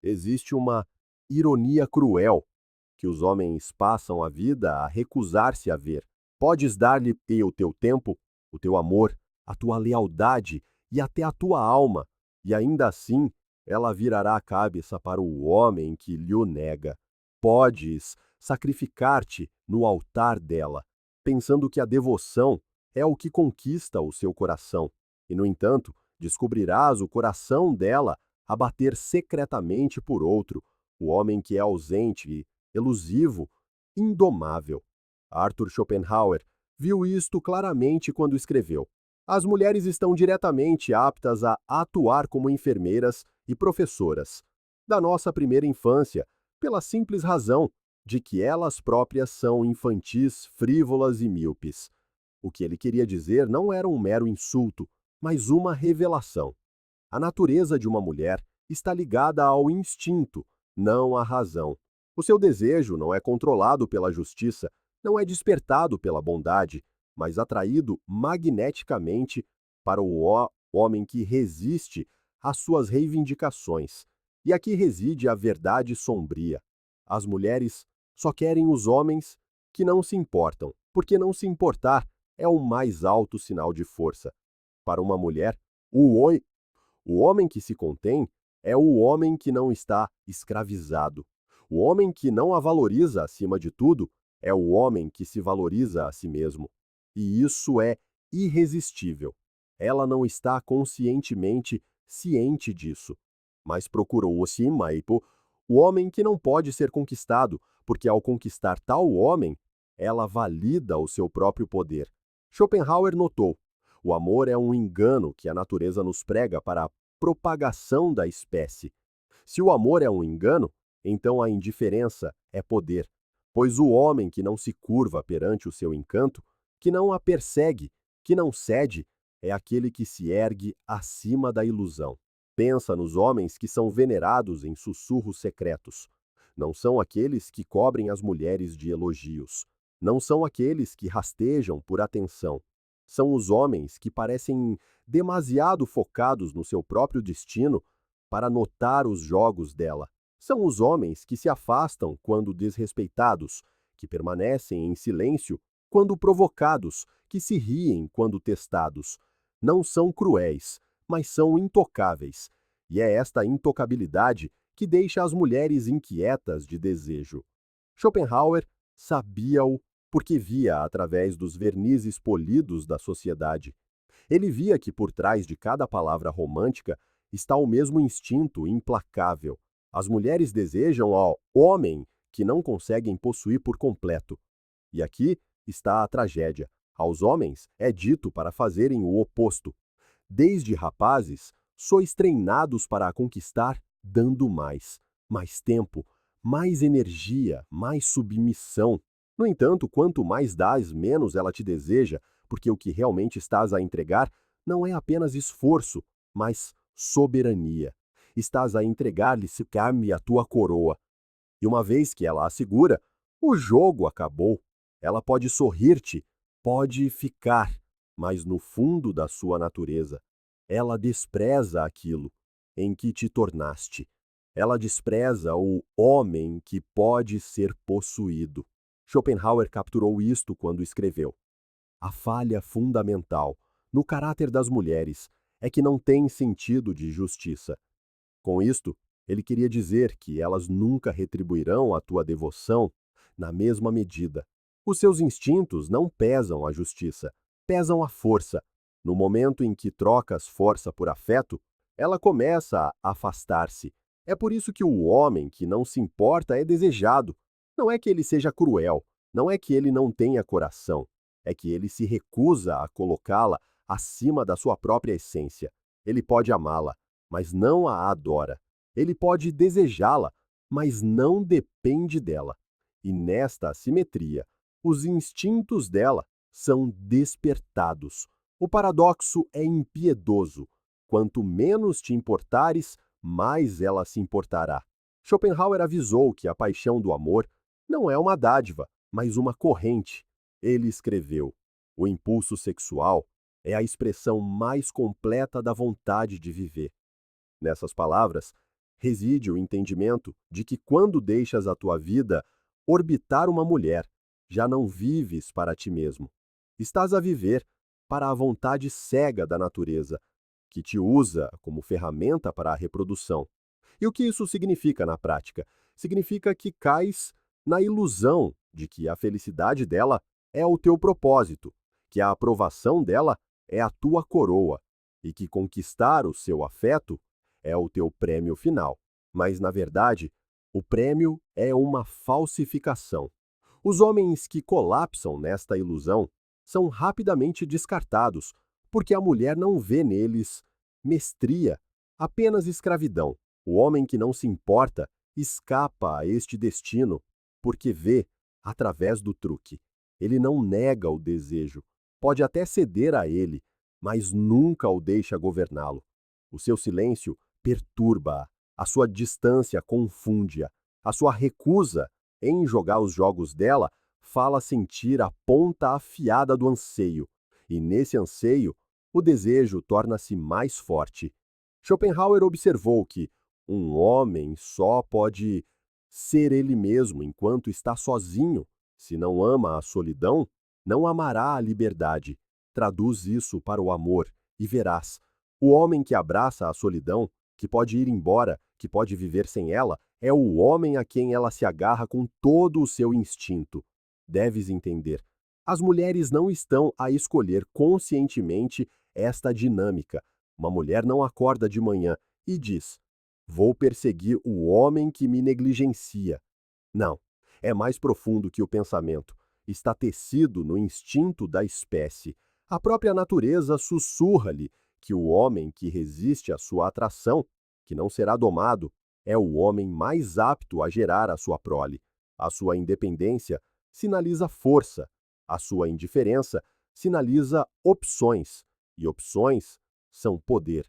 Existe uma ironia cruel que os homens passam a vida a recusar-se a ver. Podes dar-lhe o teu tempo, o teu amor, a tua lealdade e até a tua alma, e ainda assim ela virará a cabeça para o homem que lhe o nega. Podes sacrificar-te no altar dela, pensando que a devoção é o que conquista o seu coração, e, no entanto, descobrirás o coração dela a bater secretamente por outro, o homem que é ausente, elusivo, indomável. Arthur Schopenhauer viu isto claramente quando escreveu: as mulheres estão diretamente aptas a atuar como enfermeiras e professoras da nossa primeira infância, pela simples razão de que elas próprias são infantis, frívolas e míopes. O que ele queria dizer não era um mero insulto, mas uma revelação. A natureza de uma mulher está ligada ao instinto, não à razão. O seu desejo não é controlado pela justiça, não é despertado pela bondade, mas atraído magneticamente para o homem que resiste às suas reivindicações. E aqui reside a verdade sombria. As mulheres só querem os homens que não se importam, porque não se importar é o mais alto sinal de força. Para uma mulher, o o homem que se contém é o homem que não está escravizado. O homem que não a valoriza acima de tudo é o homem que se valoriza a si mesmo. E isso é irresistível. Ela não está conscientemente ciente disso, mas procurou-se Maipo, o homem que não pode ser conquistado, porque ao conquistar tal homem, ela valida o seu próprio poder. Schopenhauer notou: o amor é um engano que a natureza nos prega para a propagação da espécie. Se o amor é um engano, então a indiferença é poder, pois o homem que não se curva perante o seu encanto, que não a persegue, que não cede, é aquele que se ergue acima da ilusão. Pensa nos homens que são venerados em sussurros secretos. Não são aqueles que cobrem as mulheres de elogios. Não são aqueles que rastejam por atenção. São os homens que parecem demasiado focados no seu próprio destino para notar os jogos dela. São os homens que se afastam quando desrespeitados, que permanecem em silêncio quando provocados, que se riem quando testados. Não são cruéis, mas são intocáveis. E é esta intocabilidade que deixa as mulheres inquietas de desejo. Schopenhauer sabia-o porque via através dos vernizes polidos da sociedade. Ele via que por trás de cada palavra romântica está o mesmo instinto implacável. As mulheres desejam ao homem que não conseguem possuir por completo. E aqui está a tragédia. Aos homens é dito para fazerem o oposto. Desde rapazes, sois treinados para a conquistar, dando mais. Mais tempo, mais energia, mais submissão. No entanto, quanto mais dás, menos ela te deseja, porque o que realmente estás a entregar não é apenas esforço, mas soberania. Estás a entregar-lhe secar-me a tua coroa. E uma vez que ela a segura, o jogo acabou. Ela pode sorrir-te, pode ficar, mas no fundo da sua natureza, ela despreza aquilo em que te tornaste. Ela despreza o homem que pode ser possuído. Schopenhauer capturou isto quando escreveu: a falha fundamental no caráter das mulheres é que não têm sentido de justiça. Com isto, ele queria dizer que elas nunca retribuirão a tua devoção na mesma medida. Os seus instintos não pesam a justiça, pesam a força. No momento em que trocas força por afeto, ela começa a afastar-se. É por isso que o homem que não se importa é desejado. Não é que ele seja cruel, não é que ele não tenha coração, é que ele se recusa a colocá-la acima da sua própria essência. Ele pode amá-la, mas não a adora. Ele pode desejá-la, mas não depende dela. E nesta assimetria, os instintos dela são despertados. O paradoxo é impiedoso. Quanto menos te importares, mais ela se importará. Schopenhauer avisou que a paixão do amor não é uma dádiva, mas uma corrente. Ele escreveu: o impulso sexual é a expressão mais completa da vontade de viver. Nessas palavras, reside o entendimento de que quando deixas a tua vida orbitar uma mulher, já não vives para ti mesmo. Estás a viver para a vontade cega da natureza, que te usa como ferramenta para a reprodução. E o que isso significa na prática? Significa que cais na ilusão de que a felicidade dela é o teu propósito, que a aprovação dela é a tua coroa e que conquistar o seu afeto é o teu prêmio final. Mas, na verdade, o prêmio é uma falsificação. Os homens que colapsam nesta ilusão são rapidamente descartados, porque a mulher não vê neles mestria, apenas escravidão. O homem que não se importa escapa a este destino porque vê através do truque. Ele não nega o desejo, pode até ceder a ele, mas nunca o deixa governá-lo. O seu silêncio perturba-a, a sua distância confunde-a, a sua recusa em jogar os jogos dela fala sentir a ponta afiada do anseio, e nesse anseio o desejo torna-se mais forte. Schopenhauer observou que um homem só pode ser ele mesmo enquanto está sozinho. Se não ama a solidão, não amará a liberdade. Traduz isso para o amor e verás. O homem que abraça a solidão, que pode ir embora, que pode viver sem ela, é o homem a quem ela se agarra com todo o seu instinto. Deves entender. As mulheres não estão a escolher conscientemente esta dinâmica. Uma mulher não acorda de manhã e diz: vou perseguir o homem que me negligencia. Não, é mais profundo que o pensamento. Está tecido no instinto da espécie. A própria natureza sussurra-lhe que o homem que resiste à sua atração, que não será domado, é o homem mais apto a gerar a sua prole. A sua independência sinaliza força, a sua indiferença sinaliza opções, e opções são poder.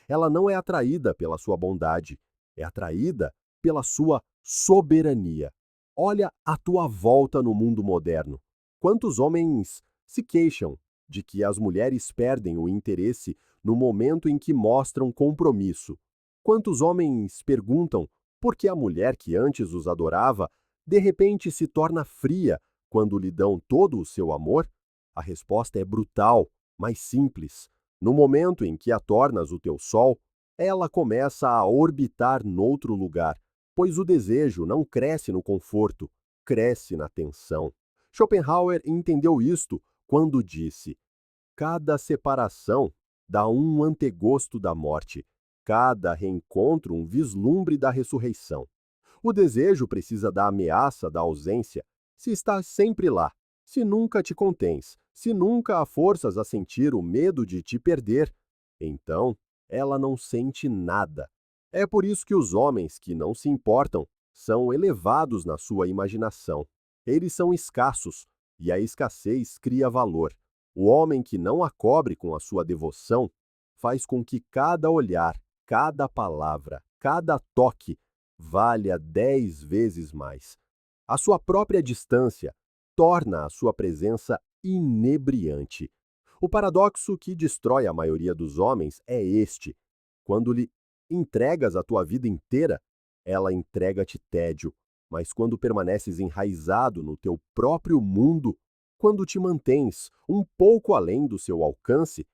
Ela não é atraída pela sua bondade, é atraída pela sua soberania. Olha à tua volta no mundo moderno. Quantos homens se queixam de que as mulheres perdem o interesse no momento em que mostram compromisso? Quantos homens perguntam por que a mulher que antes os adorava, de repente se torna fria quando lhe dão todo o seu amor? A resposta é brutal, mas simples. No momento em que a tornas o teu sol, ela começa a orbitar noutro lugar, pois o desejo não cresce no conforto, cresce na tensão. Schopenhauer entendeu isto quando disse: cada separação dá um antegosto da morte, cada reencontro um vislumbre da ressurreição. O desejo precisa da ameaça da ausência. Se estás sempre lá, se nunca te contens, se nunca a forças a sentir o medo de te perder, então ela não sente nada. É por isso que os homens que não se importam são elevados na sua imaginação. Eles são escassos, e a escassez cria valor. O homem que não a cobre com a sua devoção faz com que cada olhar, cada palavra, cada toque valha 10 vezes mais. A sua própria distância torna a sua presença inebriante. O paradoxo que destrói a maioria dos homens é este: quando lhe entregas a tua vida inteira, ela entrega-te tédio, mas quando permaneces enraizado no teu próprio mundo, quando te mantens um pouco além do seu alcance,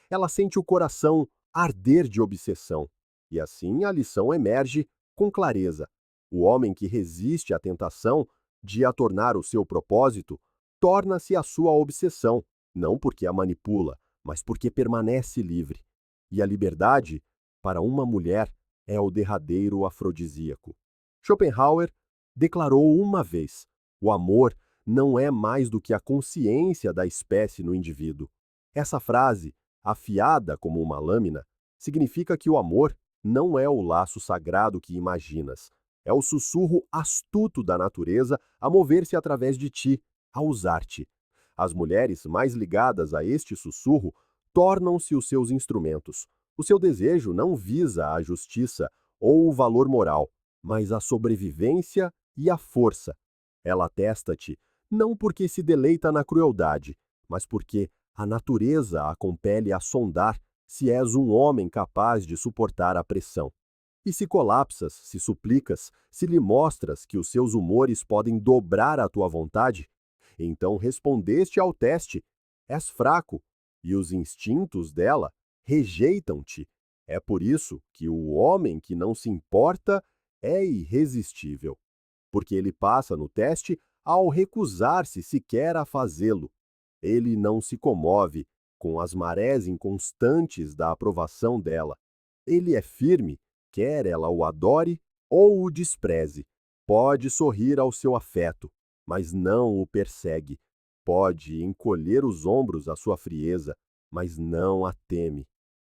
ela sente o coração arder de obsessão. E assim a lição emerge com clareza. O homem que resiste à tentação de a tornar o seu propósito, torna-se a sua obsessão, não porque a manipula, mas porque permanece livre. E a liberdade, para uma mulher, é o derradeiro afrodisíaco. Schopenhauer declarou uma vez: o amor não é mais do que a consciência da espécie no indivíduo. Essa frase, afiada como uma lâmina, significa que o amor não é o laço sagrado que imaginas. É o sussurro astuto da natureza a mover-se através de ti, a usar-te. As mulheres mais ligadas a este sussurro tornam-se os seus instrumentos. O seu desejo não visa a justiça ou o valor moral, mas a sobrevivência e a força. Ela testa-te não porque se deleita na crueldade, mas porque a natureza a compele a sondar se és um homem capaz de suportar a pressão. E se colapsas, se suplicas, se lhe mostras que os seus humores podem dobrar a tua vontade, então respondeste ao teste, és fraco, e os instintos dela rejeitam-te. É por isso que o homem que não se importa é irresistível, porque ele passa no teste ao recusar-se sequer a fazê-lo. Ele não se comove com as marés inconstantes da aprovação dela. Ele é firme, quer ela o adore ou o despreze. Pode sorrir ao seu afeto, mas não o persegue. Pode encolher os ombros à sua frieza, mas não a teme.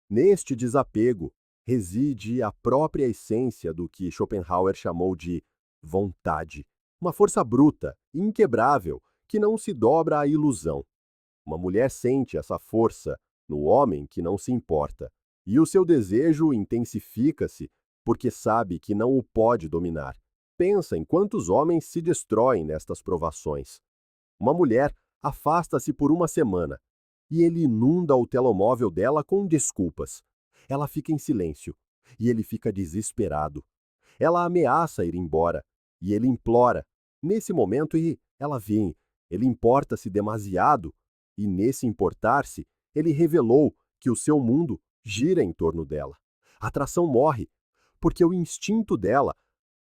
Neste desapego reside a própria essência do que Schopenhauer chamou de vontade, uma força bruta, inquebrável, que não se dobra à ilusão. Uma mulher sente essa força no homem que não se importa, e o seu desejo intensifica-se porque sabe que não o pode dominar. Pensa em quantos homens se destroem nestas provações. Uma mulher afasta-se por uma semana e ele inunda o telemóvel dela com desculpas. Ela fica em silêncio e ele fica desesperado. Ela ameaça ir embora e ele implora. Nesse momento, ela vem. Ele importa-se demasiado e, nesse importar-se, ele revelou que o seu mundo gira em torno dela. A atração morre porque o instinto dela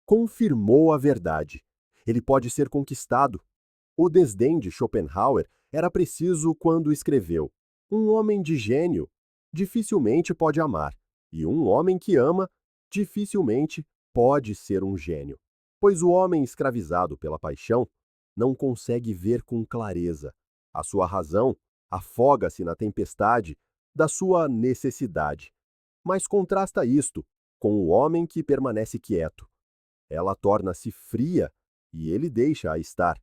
confirmou a verdade. Ele pode ser conquistado. O desdém de Schopenhauer era preciso quando escreveu: um homem de gênio dificilmente pode amar, e um homem que ama dificilmente pode ser um gênio. Pois o homem escravizado pela paixão não consegue ver com clareza. A sua razão afoga-se na tempestade da sua necessidade. Mas contrasta isto com o homem que permanece quieto. Ela torna-se fria e ele deixa-a estar.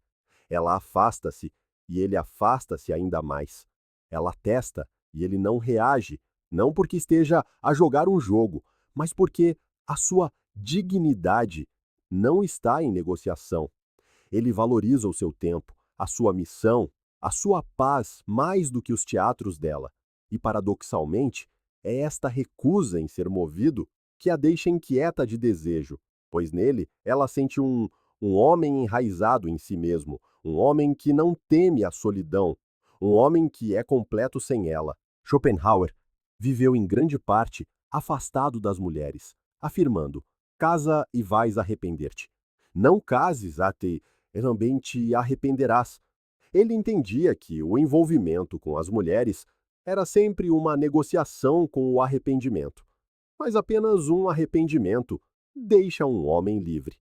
Ela afasta-se e ele afasta-se ainda mais. Ela testa e ele não reage, não porque esteja a jogar um jogo, mas porque a sua dignidade não está em negociação. Ele valoriza o seu tempo, a sua missão, a sua paz mais do que os teatros dela. E, paradoxalmente, é esta recusa em ser movido que a deixa inquieta de desejo, pois nele ela sente um homem enraizado em si mesmo, um homem que não teme a solidão, um homem que é completo sem ela. Schopenhauer viveu em grande parte afastado das mulheres, afirmando: casa e vais arrepender-te. Não cases, ate, também te arrependerás. Ele entendia que o envolvimento com as mulheres era sempre uma negociação com o arrependimento, mas apenas um arrependimento deixa um homem livre.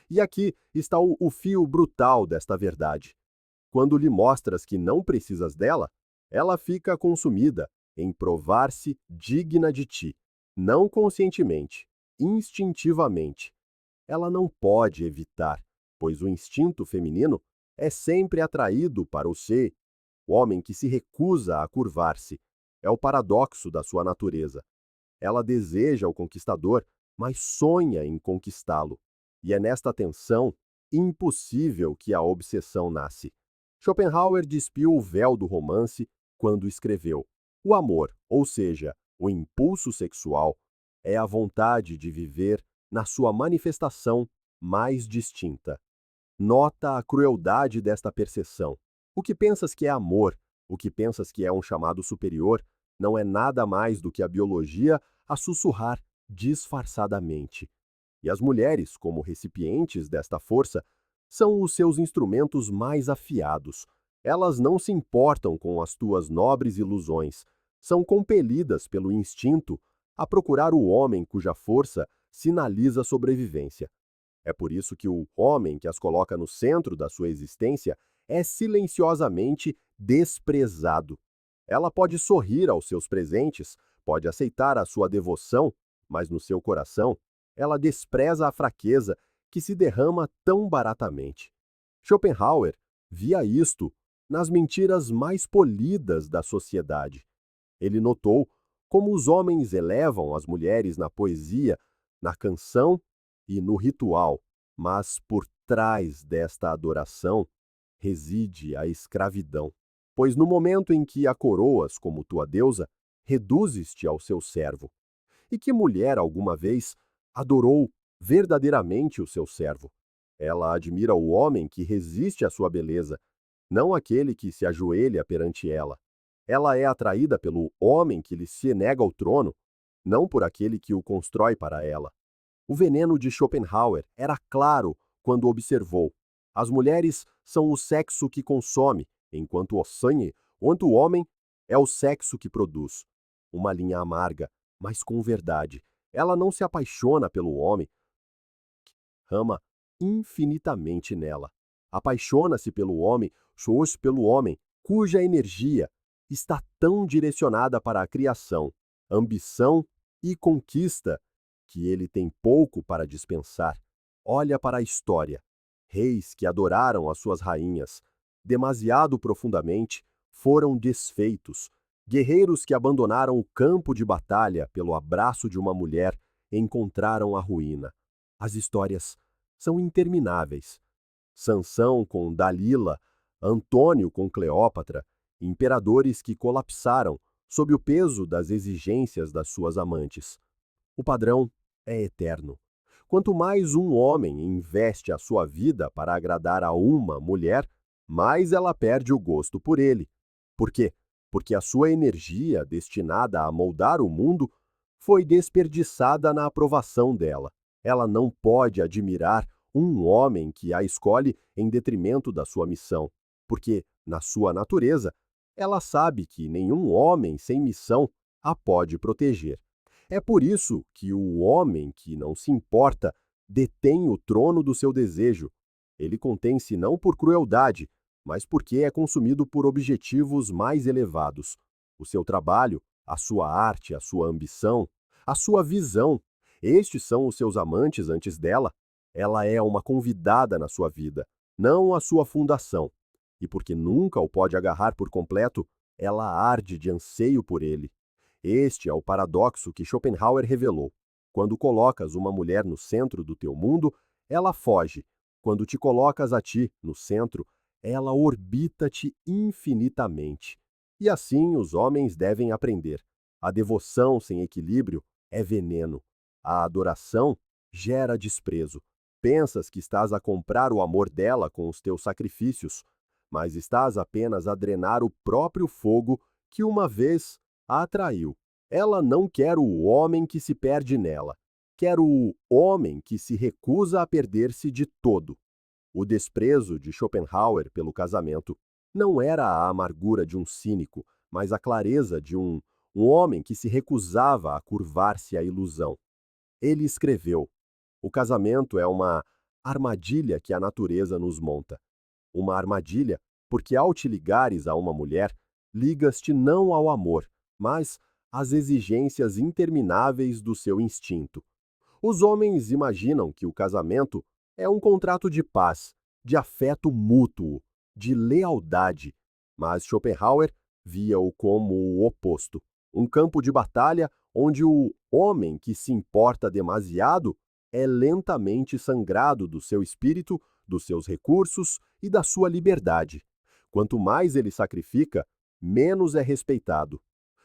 E aqui está o fio brutal desta verdade. Quando lhe mostras que não precisas dela, ela fica consumida em provar-se digna de ti, não conscientemente, instintivamente. Ela não pode evitar, pois o instinto feminino é sempre atraído para o ser. O homem que se recusa a curvar-se é o paradoxo da sua natureza. Ela deseja o conquistador, mas sonha em conquistá-lo. E é nesta tensão impossível que a obsessão nasce. Schopenhauer despiu o véu do romance quando escreveu: o amor, ou seja, o impulso sexual, é a vontade de viver na sua manifestação mais distinta. Nota a crueldade desta percepção. O que pensas que é amor, o que pensas que é um chamado superior, não é nada mais do que a biologia a sussurrar disfarçadamente. E as mulheres, como recipientes desta força, são os seus instrumentos mais afiados. Elas não se importam com as tuas nobres ilusões. São compelidas pelo instinto a procurar o homem cuja força sinaliza sobrevivência. É por isso que o homem que as coloca no centro da sua existência é silenciosamente desprezado. Ela pode sorrir aos seus presentes, pode aceitar a sua devoção, mas no seu coração ela despreza a fraqueza que se derrama tão baratamente. Schopenhauer via isto nas mentiras mais polidas da sociedade. Ele notou como os homens elevam as mulheres na poesia, na canção e no ritual, mas por trás desta adoração reside a escravidão. Pois no momento em que a coroas como tua deusa, reduzes-te ao seu servo. E que mulher alguma vez Adorou verdadeiramente o seu servo. Ela admira o homem que resiste à sua beleza, não aquele que se ajoelha perante ela. Ela é atraída pelo homem que lhe se nega o trono, não por aquele que o constrói para ela. O veneno de Schopenhauer era claro quando observou: as mulheres são o sexo que consome, enquanto o homem é o sexo que produz. Uma linha amarga, mas com verdade. Ela não se apaixona pelo homem, ama infinitamente nela. Apaixona-se pelo homem cuja energia está tão direcionada para a criação, ambição e conquista que ele tem pouco para dispensar. Olha para a história. Reis que adoraram as suas rainhas, demasiado profundamente, foram desfeitos. Guerreiros que abandonaram o campo de batalha pelo abraço de uma mulher encontraram a ruína. As histórias são intermináveis. Sansão com Dalila, Antônio com Cleópatra, imperadores que colapsaram sob o peso das exigências das suas amantes. O padrão é eterno. Quanto mais um homem investe a sua vida para agradar a uma mulher, mais ela perde o gosto por ele. Por quê? Porque a sua energia destinada a moldar o mundo foi desperdiçada na aprovação dela. Ela não pode admirar um homem que a escolhe em detrimento da sua missão, porque, na sua natureza, ela sabe que nenhum homem sem missão a pode proteger. É por isso que o homem que não se importa detém o trono do seu desejo. Ele contém-se não por crueldade, mas porque é consumido por objetivos mais elevados. O seu trabalho, a sua arte, a sua ambição, a sua visão. Estes são os seus amantes antes dela. Ela é uma convidada na sua vida, não a sua fundação. E porque nunca o pode agarrar por completo, ela arde de anseio por ele. Este é o paradoxo que Schopenhauer revelou. Quando colocas uma mulher no centro do teu mundo, ela foge. Quando te colocas a ti no centro, ela orbita-te infinitamente. E assim os homens devem aprender. A devoção sem equilíbrio é veneno. A adoração gera desprezo. Pensas que estás a comprar o amor dela com os teus sacrifícios, mas estás apenas a drenar o próprio fogo que uma vez a atraiu. Ela não quer o homem que se perde nela. Quer o homem que se recusa a perder-se de todo. O desprezo de Schopenhauer pelo casamento não era a amargura de um cínico, mas a clareza de um homem que se recusava a curvar-se à ilusão. Ele escreveu: o casamento é uma armadilha que a natureza nos monta. Uma armadilha porque, ao te ligares a uma mulher, ligas-te não ao amor, mas às exigências intermináveis do seu instinto. Os homens imaginam que o casamento é um contrato de paz, de afeto mútuo, de lealdade, mas Schopenhauer via-o como o oposto, um campo de batalha onde o homem que se importa demasiado é lentamente sangrado do seu espírito, dos seus recursos e da sua liberdade. Quanto mais ele sacrifica, menos é respeitado.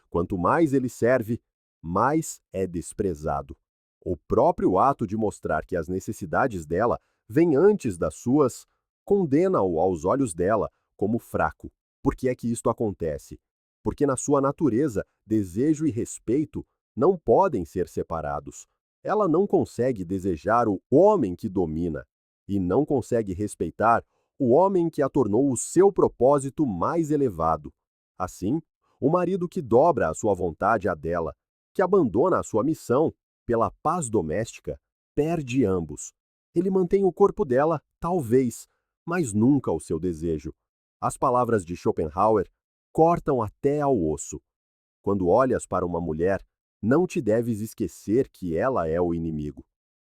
Quanto mais ele serve, mais é desprezado. O próprio ato de mostrar que as necessidades dela vêm antes das suas condena-o aos olhos dela como fraco. Por que é que isto acontece? Porque na sua natureza, desejo e respeito não podem ser separados. Ela não consegue desejar o homem que domina e não consegue respeitar o homem que a tornou o seu propósito mais elevado. Assim, o marido que dobra a sua vontade à dela, que abandona a sua missão pela paz doméstica, perde ambos. Ele mantém o corpo dela, talvez, mas nunca o seu desejo. As palavras de Schopenhauer cortam até ao osso. Quando olhas para uma mulher, não te deves esquecer que ela é o inimigo.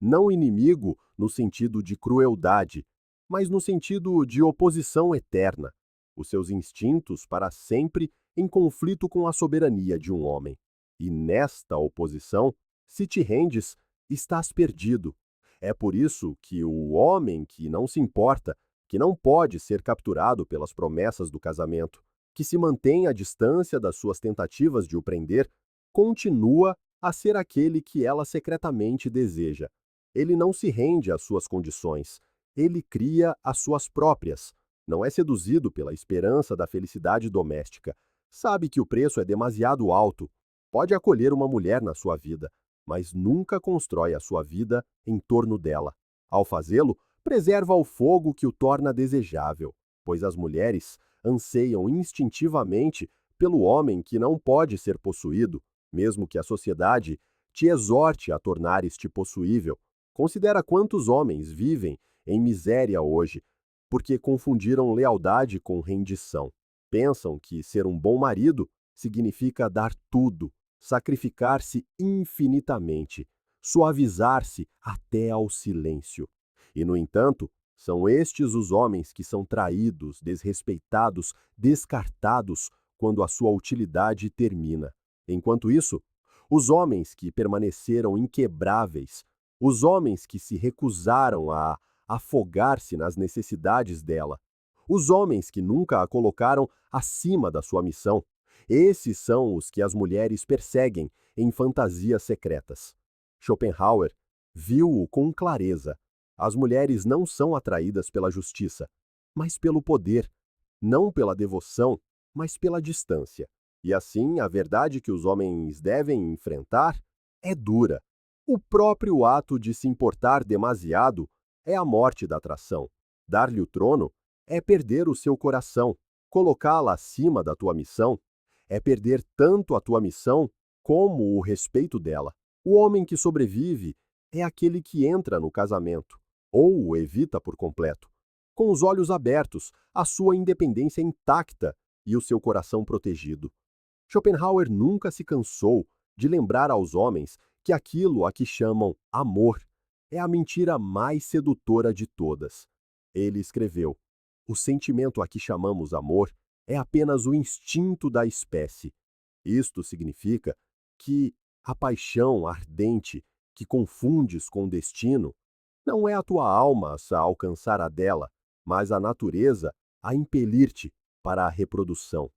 Não inimigo no sentido de crueldade, mas no sentido de oposição eterna. Os seus instintos para sempre em conflito com a soberania de um homem. E nesta oposição, se te rendes, estás perdido. É por isso que o homem que não se importa, que não pode ser capturado pelas promessas do casamento, que se mantém à distância das suas tentativas de o prender, continua a ser aquele que ela secretamente deseja. Ele não se rende às suas condições, ele cria as suas próprias. Não é seduzido pela esperança da felicidade doméstica. Sabe que o preço é demasiado alto. Pode acolher uma mulher na sua vida, mas nunca constrói a sua vida em torno dela. Ao fazê-lo, preserva o fogo que o torna desejável, pois as mulheres anseiam instintivamente pelo homem que não pode ser possuído, mesmo que a sociedade te exorte a tornar-te possuível. Considera quantos homens vivem em miséria hoje, porque confundiram lealdade com rendição. Pensam que ser um bom marido significa dar tudo, sacrificar-se infinitamente, suavizar-se até ao silêncio. E, no entanto, são estes os homens que são traídos, desrespeitados, descartados quando a sua utilidade termina. Enquanto isso, os homens que permaneceram inquebráveis, os homens que se recusaram a afogar-se nas necessidades dela, os homens que nunca a colocaram acima da sua missão, esses são os que as mulheres perseguem em fantasias secretas. Schopenhauer viu-o com clareza. As mulheres não são atraídas pela justiça, mas pelo poder, não pela devoção, mas pela distância. E assim, a verdade que os homens devem enfrentar é dura. O próprio ato de se importar demasiado é a morte da atração. Dar-lhe o trono é perder o seu coração. Colocá-la acima da tua missão é perder tanto a tua missão como o respeito dela. O homem que sobrevive é aquele que entra no casamento, ou o evita por completo, com os olhos abertos, a sua independência intacta e o seu coração protegido. Schopenhauer nunca se cansou de lembrar aos homens que aquilo a que chamam amor é a mentira mais sedutora de todas. Ele escreveu: o sentimento a que chamamos amor é apenas o instinto da espécie. Isto significa que a paixão ardente que confundes com o destino não é a tua alma a alcançar a dela, mas a natureza a impelir-te para a reprodução.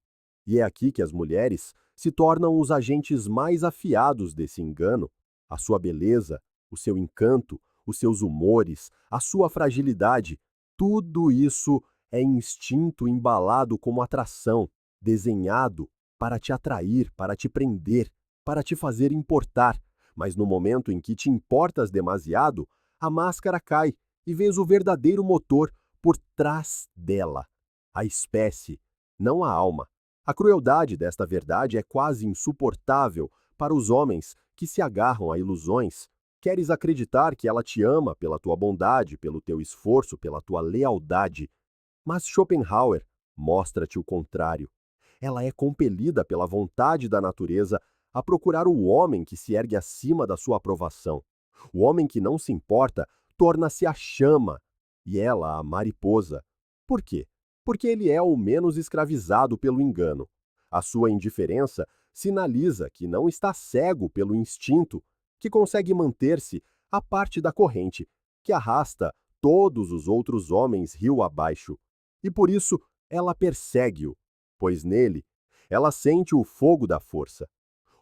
E é aqui que as mulheres se tornam os agentes mais afiados desse engano. A sua beleza, o seu encanto, os seus humores, a sua fragilidade, tudo isso é instinto embalado como atração, desenhado para te atrair, para te prender, para te fazer importar. Mas no momento em que te importas demasiado, a máscara cai e vês o verdadeiro motor por trás dela. A espécie, não a alma. A crueldade desta verdade é quase insuportável para os homens que se agarram a ilusões. Queres acreditar que ela te ama pela tua bondade, pelo teu esforço, pela tua lealdade. Mas Schopenhauer mostra-te o contrário. Ela é compelida pela vontade da natureza a procurar o homem que se ergue acima da sua aprovação. O homem que não se importa torna-se a chama, e ela a mariposa. Por quê? Porque ele é o menos escravizado pelo engano. A sua indiferença sinaliza que não está cego pelo instinto, que consegue manter-se à parte da corrente, que arrasta todos os outros homens rio abaixo. E por isso ela persegue-o, pois nele ela sente o fogo da força.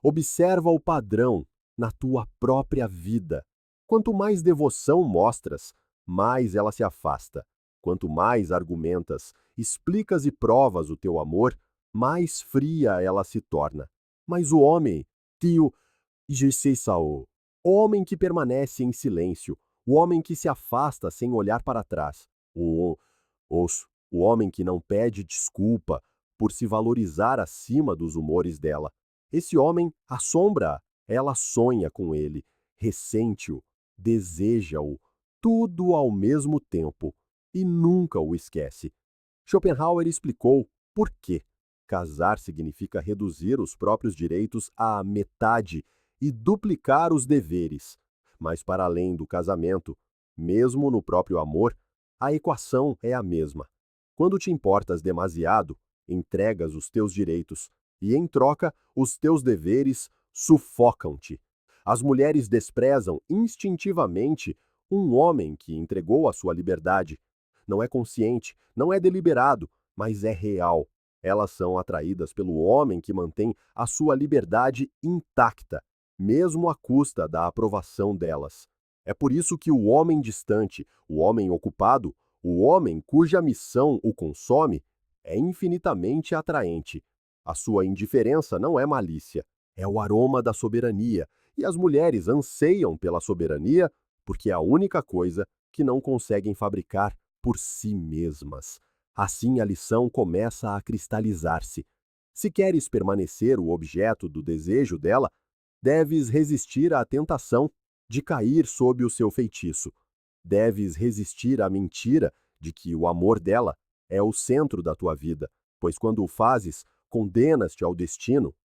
Observa o padrão na tua própria vida. Quanto mais devoção mostras, mais ela se afasta. Quanto mais argumentas, explicas e provas o teu amor, mais fria ela se torna. Mas o homem, tio Sao, o homem que permanece em silêncio, o homem que se afasta sem olhar para trás, o homem que não pede desculpa por se valorizar acima dos humores dela. Esse homem assombra-a, ela sonha com ele, ressente-o, deseja-o, tudo ao mesmo tempo, e nunca o esquece. Schopenhauer explicou por quê. Casar significa reduzir os próprios direitos à metade e duplicar os deveres. Mas para além do casamento, mesmo no próprio amor, a equação é a mesma. Quando te importas demasiado, entregas os teus direitos e, em troca, os teus deveres sufocam-te. As mulheres desprezam instintivamente um homem que entregou a sua liberdade. Não é consciente, não é deliberado, mas é real. Elas são atraídas pelo homem que mantém a sua liberdade intacta, mesmo à custa da aprovação delas. É por isso que o homem distante, o homem ocupado, o homem cuja missão o consome, é infinitamente atraente. A sua indiferença não é malícia, é o aroma da soberania, e as mulheres anseiam pela soberania porque é a única coisa que não conseguem fabricar por si mesmas. Assim a lição começa a cristalizar-se. Se queres permanecer o objeto do desejo dela, deves resistir à tentação de cair sob o seu feitiço. Deves resistir à mentira de que o amor dela é o centro da tua vida, pois quando o fazes, condenas-te ao destino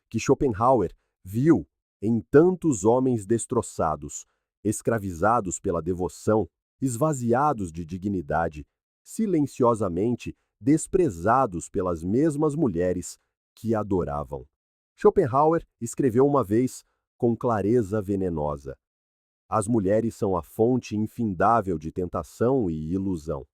que Schopenhauer viu em tantos homens destroçados, escravizados pela devoção, esvaziados de dignidade, silenciosamente desprezados pelas mesmas mulheres que adoravam. Schopenhauer escreveu uma vez, com clareza venenosa: as mulheres são a fonte infindável de tentação e ilusão.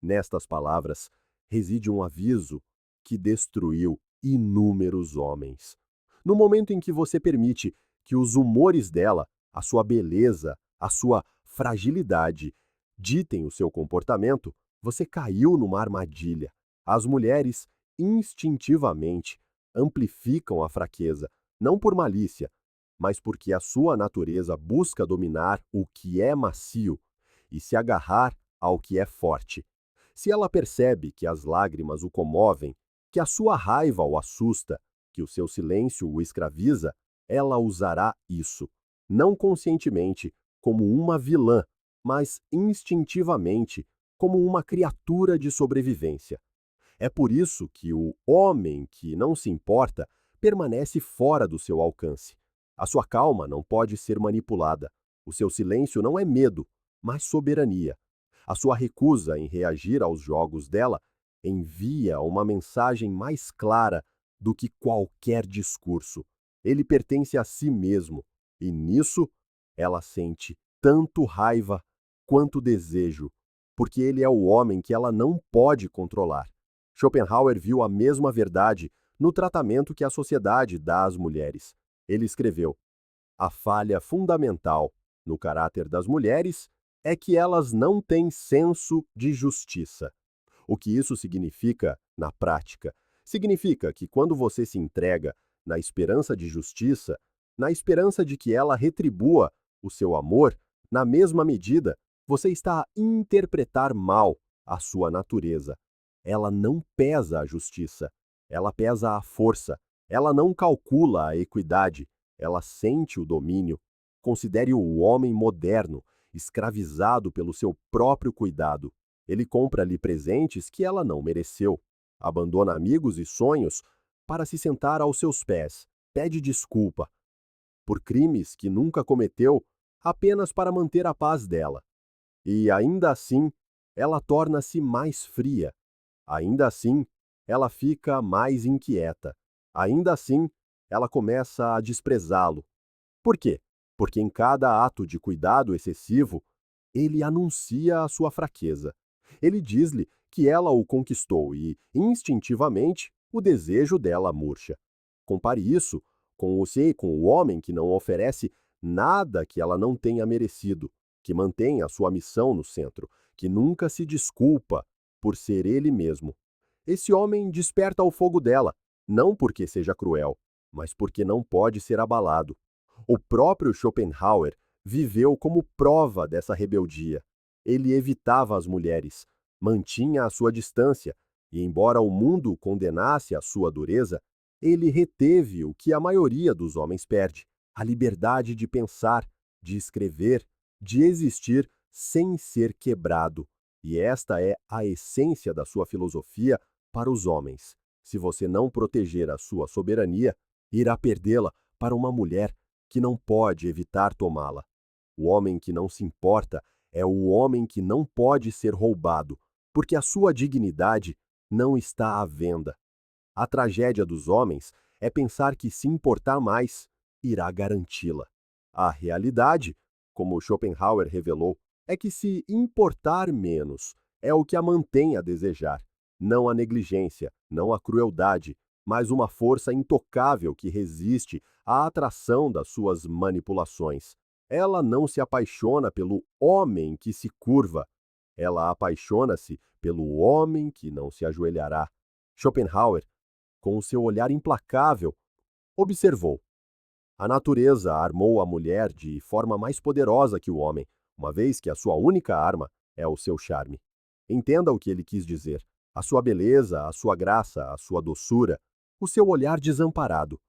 Nestas palavras reside um aviso que destruiu inúmeros homens. No momento em que você permite que os humores dela, a sua beleza, a sua fragilidade, ditem o seu comportamento, você caiu numa armadilha. As mulheres, instintivamente, amplificam a fraqueza, não por malícia, mas porque a sua natureza busca dominar o que é macio e se agarrar ao que é forte. Se ela percebe que as lágrimas o comovem, que a sua raiva o assusta, que o seu silêncio o escraviza, ela usará isso, não conscientemente, como uma vilã, mas instintivamente, como uma criatura de sobrevivência. É por isso que o homem que não se importa permanece fora do seu alcance. A sua calma não pode ser manipulada. O seu silêncio não é medo, mas soberania. A sua recusa em reagir aos jogos dela envia uma mensagem mais clara do que qualquer discurso. Ele pertence a si mesmo, e nisso ela sente tanto raiva quanto desejo, porque ele é o homem que ela não pode controlar. Schopenhauer viu a mesma verdade no tratamento que a sociedade dá às mulheres. Ele escreveu: a falha fundamental no caráter das mulheres é que elas não têm senso de justiça. O que isso significa na prática? Significa que quando você se entrega na esperança de justiça, na esperança de que ela retribua o seu amor, na mesma medida, você está a interpretar mal a sua natureza. Ela não pesa a justiça, ela pesa a força, ela não calcula a equidade, ela sente o domínio. Considere o homem moderno, escravizado pelo seu próprio cuidado. Ele compra-lhe presentes que ela não mereceu. Abandona amigos e sonhos para se sentar aos seus pés. Pede desculpa por crimes que nunca cometeu apenas para manter a paz dela. E ainda assim, ela torna-se mais fria. Ainda assim, ela fica mais inquieta. Ainda assim, ela começa a desprezá-lo. Por quê? Porque em cada ato de cuidado excessivo, ele anuncia a sua fraqueza. Ele diz-lhe que ela o conquistou e, instintivamente, o desejo dela murcha. Compare isso com o homem que não oferece nada que ela não tenha merecido, que mantém a sua missão no centro, que nunca se desculpa por ser ele mesmo. Esse homem desperta o fogo dela, não porque seja cruel, mas porque não pode ser abalado. O próprio Schopenhauer viveu como prova dessa rebeldia. Ele evitava as mulheres, mantinha a sua distância, e embora o mundo condenasse a sua dureza, ele reteve o que a maioria dos homens perde: a liberdade de pensar, de escrever, de existir sem ser quebrado. E esta é a essência da sua filosofia para os homens. Se você não proteger a sua soberania, irá perdê-la para uma mulher que não pode evitar tomá-la. O homem que não se importa é o homem que não pode ser roubado, porque a sua dignidade não está à venda. A tragédia dos homens é pensar que se importar mais, irá garanti-la. A realidade, como Schopenhauer revelou, é que se importar menos é o que a mantém a desejar. Não a negligência, não a crueldade, mas uma força intocável que resiste a atração das suas manipulações. Ela não se apaixona pelo homem que se curva, ela apaixona-se pelo homem que não se ajoelhará. Schopenhauer, com o seu olhar implacável, observou: a natureza armou a mulher de forma mais poderosa que o homem, uma vez que a sua única arma é o seu charme. Entenda o que ele quis dizer: a sua beleza, a sua graça, a sua doçura, o seu olhar desamparado.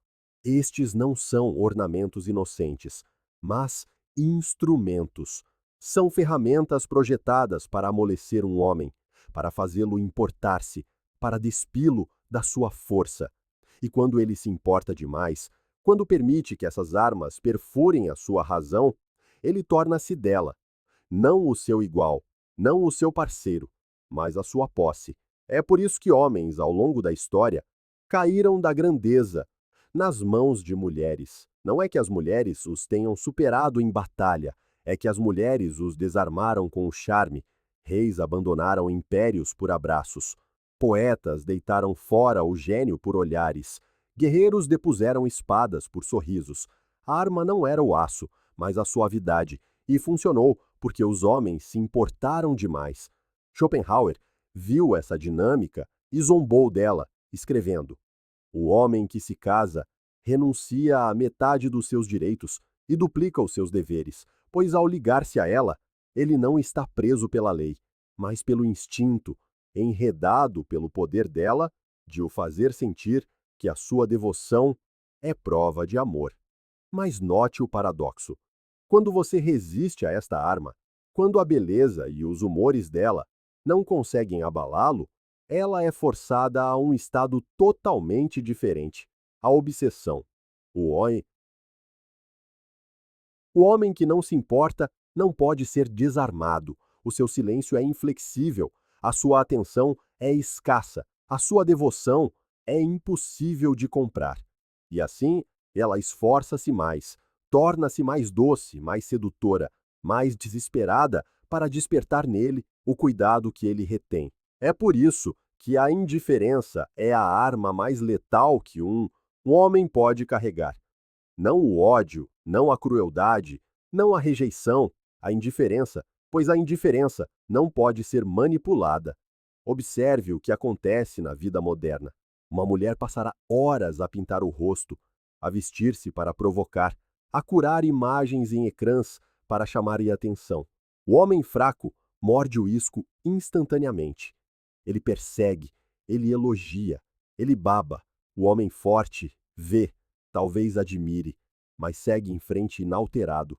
Estes não são ornamentos inocentes, mas instrumentos. São ferramentas projetadas para amolecer um homem, para fazê-lo importar-se, para despi-lo da sua força. E quando ele se importa demais, quando permite que essas armas perfurem a sua razão, ele torna-se dela, não o seu igual, não o seu parceiro, mas a sua posse. É por isso que homens, ao longo da história, caíram da grandeza nas mãos de mulheres. Não é que as mulheres os tenham superado em batalha, é que as mulheres os desarmaram com o charme. Reis abandonaram impérios por abraços. Poetas deitaram fora o gênio por olhares. Guerreiros depuseram espadas por sorrisos. A arma não era o aço, mas a suavidade, e funcionou porque os homens se importaram demais. Schopenhauer viu essa dinâmica e zombou dela, escrevendo: o homem que se casa renuncia a metade dos seus direitos e duplica os seus deveres, pois ao ligar-se a ela, ele não está preso pela lei, mas pelo instinto, enredado pelo poder dela de o fazer sentir que a sua devoção é prova de amor. Mas note o paradoxo. Quando você resiste a esta arma, quando a beleza e os humores dela não conseguem abalá-lo, ela é forçada a um estado totalmente diferente, a obsessão. O homem, o homem que não se importa não pode ser desarmado, o seu silêncio é inflexível, a sua atenção é escassa, a sua devoção é impossível de comprar. E assim, ela esforça-se mais, torna-se mais doce, mais sedutora, mais desesperada para despertar nele o cuidado que ele retém. É por isso que a indiferença é a arma mais letal que um homem pode carregar. Não o ódio, não a crueldade, não a rejeição, a indiferença, pois a indiferença não pode ser manipulada. Observe o que acontece na vida moderna. Uma mulher passará horas a pintar o rosto, a vestir-se para provocar, a curar imagens em ecrãs para chamarem atenção. O homem fraco morde o isco instantaneamente. Ele persegue, ele elogia, ele baba. O homem forte vê, talvez admire, mas segue em frente inalterado.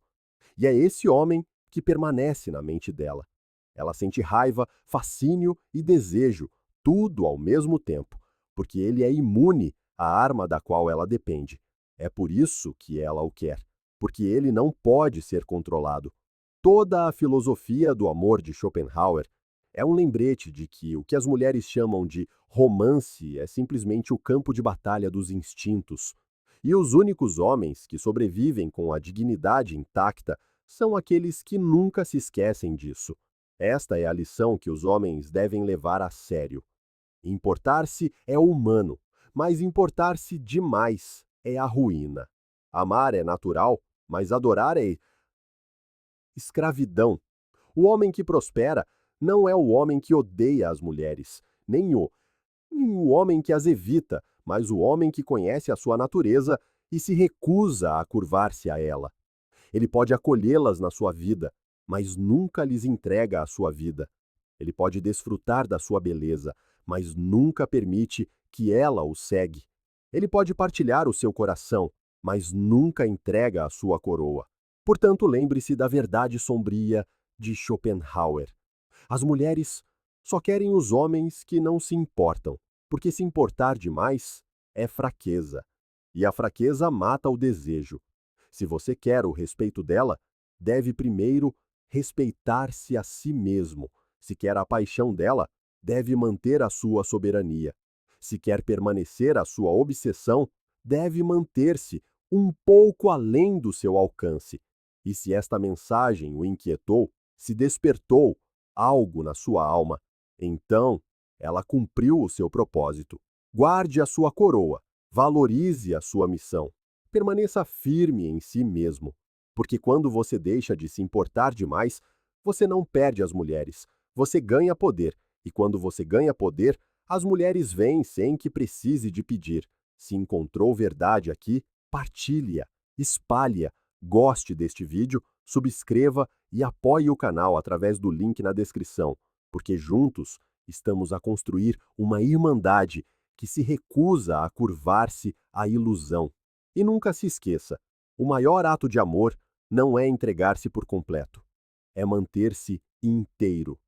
E é esse homem que permanece na mente dela. Ela sente raiva, fascínio e desejo, tudo ao mesmo tempo, porque ele é imune à arma da qual ela depende. É por isso que ela o quer, porque ele não pode ser controlado. Toda a filosofia do amor de Schopenhauer é um lembrete de que o que as mulheres chamam de romance é simplesmente o campo de batalha dos instintos. E os únicos homens que sobrevivem com a dignidade intacta são aqueles que nunca se esquecem disso. Esta é a lição que os homens devem levar a sério. Importar-se é humano, mas importar-se demais é a ruína. Amar é natural, mas adorar é escravidão. O homem que prospera não é o homem que odeia as mulheres, nem o homem que as evita, mas o homem que conhece a sua natureza e se recusa a curvar-se a ela. Ele pode acolhê-las na sua vida, mas nunca lhes entrega a sua vida. Ele pode desfrutar da sua beleza, mas nunca permite que ela o segue. Ele pode partilhar o seu coração, mas nunca entrega a sua coroa. Portanto, lembre-se da verdade sombria de Schopenhauer. As mulheres só querem os homens que não se importam, porque se importar demais é fraqueza. E a fraqueza mata o desejo. Se você quer o respeito dela, deve primeiro respeitar-se a si mesmo. Se quer a paixão dela, deve manter a sua soberania. Se quer permanecer a sua obsessão, deve manter-se um pouco além do seu alcance. E se esta mensagem o inquietou, se despertou algo na sua alma, então ela cumpriu o seu propósito. Guarde a sua coroa, valorize a sua missão. Permaneça firme em si mesmo, porque quando você deixa de se importar demais, você não perde as mulheres, você ganha poder, e quando você ganha poder, as mulheres vêm sem que precise de pedir. Se encontrou verdade aqui, partilhe-a, espalhe-a, goste deste vídeo, subscreva e apoie o canal através do link na descrição, porque juntos estamos a construir uma irmandade que se recusa a curvar-se à ilusão. E nunca se esqueça, o maior ato de amor não é entregar-se por completo, é manter-se inteiro.